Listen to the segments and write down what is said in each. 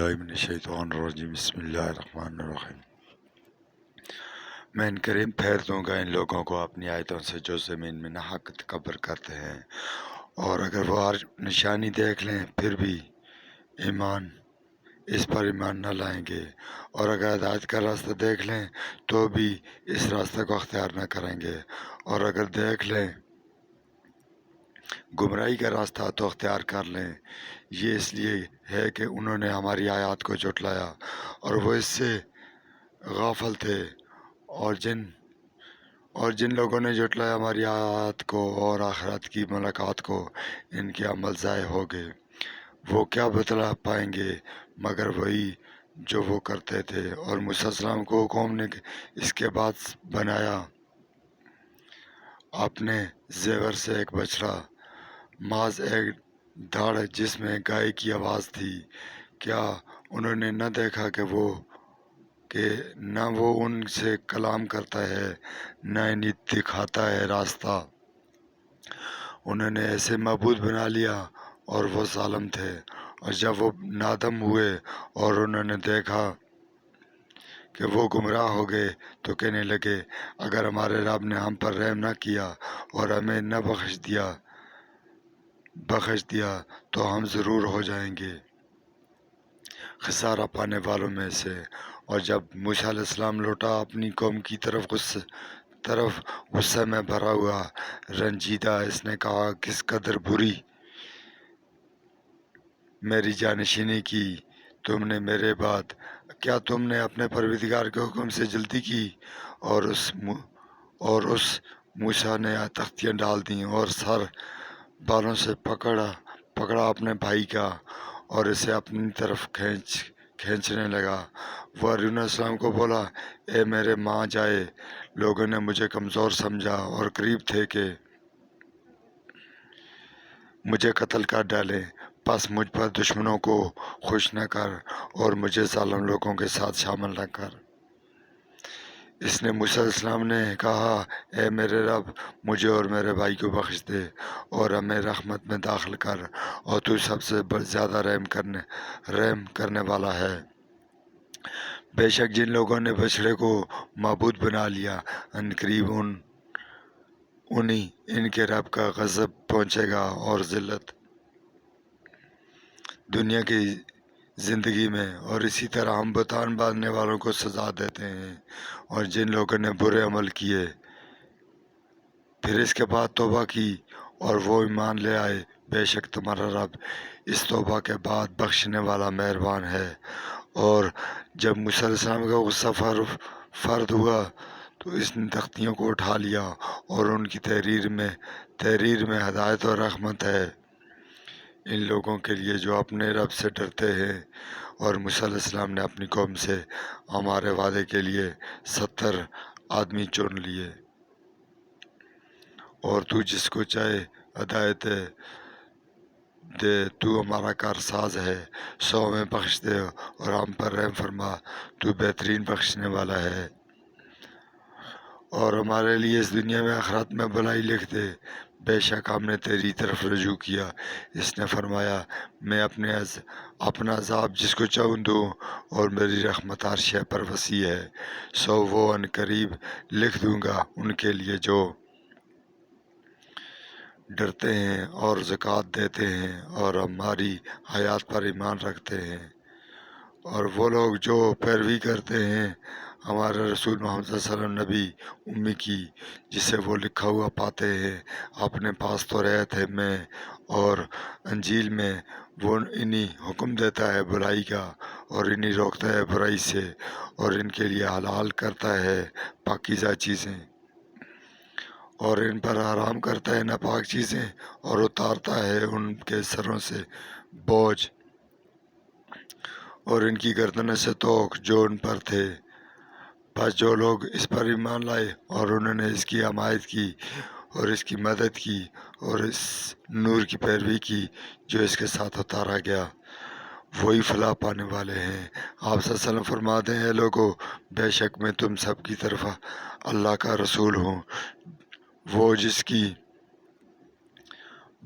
باللہ من الشیطان الرجیم بسم اللہ الرحمن الرحیم۔ میں ان کریم پھیر دوں گا ان لوگوں کو اپنی آیتوں سے جو زمین میں ناحق تکبر کرتے ہیں، اور اگر وہ ہر نشانی دیکھ لیں پھر بھی اس پر ایمان نہ لائیں گے، اور اگر ہدایت کا راستہ دیکھ لیں تو بھی اس راستے کو اختیار نہ کریں گے، اور اگر دیکھ لیں گمراہی کا راستہ تو اختیار کر لیں۔ یہ اس لیے ہے کہ انہوں نے ہماری آیات کو جھٹلایا اور وہ اس سے غافل تھے، اور جن لوگوں نے جھٹلایا ہماری آیات کو اور آخرت کی ملاقات کو، ان کے عمل ضائع ہو گئے۔ وہ کیا بتلا پائیں گے مگر وہی جو وہ کرتے تھے۔ اور موسیٰ علیہ السلام کو قوم نے اس کے بعد بنایا اپنے زیور سے ایک بچڑا، محض ایک دھڑ جس میں گائے کی آواز تھی۔ کیا انہوں نے نہ دیکھا کہ نہ وہ ان سے کلام کرتا ہے نہ انہیں دکھاتا ہے راستہ؟ انہوں نے ایسے معبود بنا لیا اور وہ ظالم تھے۔ اور جب وہ نادم ہوئے اور انہوں نے دیکھا کہ وہ گمراہ ہو گئے تو کہنے لگے، اگر ہمارے رب نے ہم پر رحم نہ کیا اور ہمیں نہ بخش دیا تو ہم ضرور ہو جائیں گے خسارہ پانے والوں میں سے۔ اور جب موسیٰ علیہ السلام لوٹا اپنی قوم کی طرف غصے میں بھرا ہوا، رنجیدہ، اس نے کہا، کس قدر بری میری جانشینی کی تم نے میرے بعد! کیا تم نے اپنے پروردگار کے حکم سے جلدی کی؟ اور اس موسیٰ نے تختیاں ڈال دیں اور سر بالوں سے پکڑا اپنے بھائی کا اور اسے اپنی طرف کھینچنے لگا۔ وہ ہارون علیہ السلام کو بولا، اے میرے ماں جائے، لوگوں نے مجھے کمزور سمجھا اور قریب تھے کہ مجھے قتل کر ڈالیں، پس مجھ پر دشمنوں کو خوش نہ کر اور مجھے ظالم لوگوں کے ساتھ شامل نہ کر۔ اس نے موسیٰ علیہ السلام نے کہا، اے میرے رب، مجھے اور میرے بھائی کو بخش دے اور ہمیں رحمت میں داخل کر، اور تو سب سے زیادہ رحم کرنے والا ہے۔ بے شک جن لوگوں نے بچڑے کو معبود بنا لیا، عنقریب انہیں ان کے رب کا غضب پہنچے گا اور ذلت دنیا کی زندگی میں، اور اسی طرح ہم بتان باندھنے والوں کو سزا دیتے ہیں۔ اور جن لوگوں نے برے عمل کیے پھر اس کے بعد توبہ کی اور وہ ایمان لے آئے، بے شک تمہارا رب اس توبہ کے بعد بخشنے والا مہربان ہے۔ اور جب موسیٰ علیہ السلام کا غصہ فرد ہوا تو اس نے تختیوں کو اٹھا لیا، اور ان کی تحریر میں ہدایت اور رحمت ہے ان لوگوں کے لیے جو اپنے رب سے ڈرتے ہیں۔ اور موسیٰ علیہ السلام نے اپنی قوم سے ہمارے وعدے کے لیے 70 آدمی چن لیے، اور تو جس کو چاہے ہدایت دے، تو ہمارا کارساز ہے، 100 میں بخش دے اور ہم پر رحم فرما، تو بہترین بخشنے والا ہے۔ اور ہمارے لیے اس دنیا میں آخرت میں بھلائی لکھ دے، بے شک ہم نے تیری طرف رجوع کیا۔ اس نے فرمایا، میں اپنا عذاب جس کو چاہوں دوں، اور میری رحمت ہر شے پر وسیع ہے، سو وہ ان قریب لکھ دوں گا ان کے لیے جو ڈرتے ہیں اور زکوٰۃ دیتے ہیں اور ہماری آیات پر ایمان رکھتے ہیں۔ اور وہ لوگ جو پیروی کرتے ہیں ہمارے رسول محمد صلی اللہ علیہ وسلم نبی امی کی، جسے وہ لکھا ہوا پاتے ہیں اپنے پاس توریت میں اور انجیل میں، وہ انہیں حکم دیتا ہے بھلائی کا اور انہیں روکتا ہے برائی سے، اور ان کے لیے حلال کرتا ہے پاکیزہ چیزیں اور ان پر حرام کرتا ہے ناپاک چیزیں، اور اتارتا ہے ان کے سروں سے بوجھ اور ان کی گردنوں سے توق جو ان پر تھے۔ بس جو لوگ اس پر ایمان لائے اور انہوں نے اس کی حمایت کی اور اس کی مدد کی اور اس نور کی پیروی کی جو اس کے ساتھ اتارا گیا، وہی فلاح پانے والے ہیں۔ آپ صلی اللہ علیہ وسلم فرماتے ہیں، لوگو، بے شک میں تم سب کی طرف اللہ کا رسول ہوں، وہ جس کی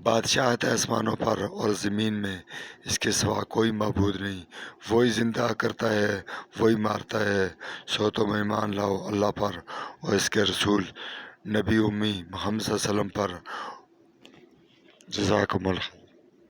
بادشاہت آسمانوں پر اور زمین میں اس کے سوا کوئی معبود نہیں، وہی زندہ کرتا ہے، وہی مارتا ہے، سو تم ایمان لاؤ اللہ پر اور اس کے رسول نبی امی محمد صلی اللہ علیہ وسلم پر۔ جزاکم اللہ۔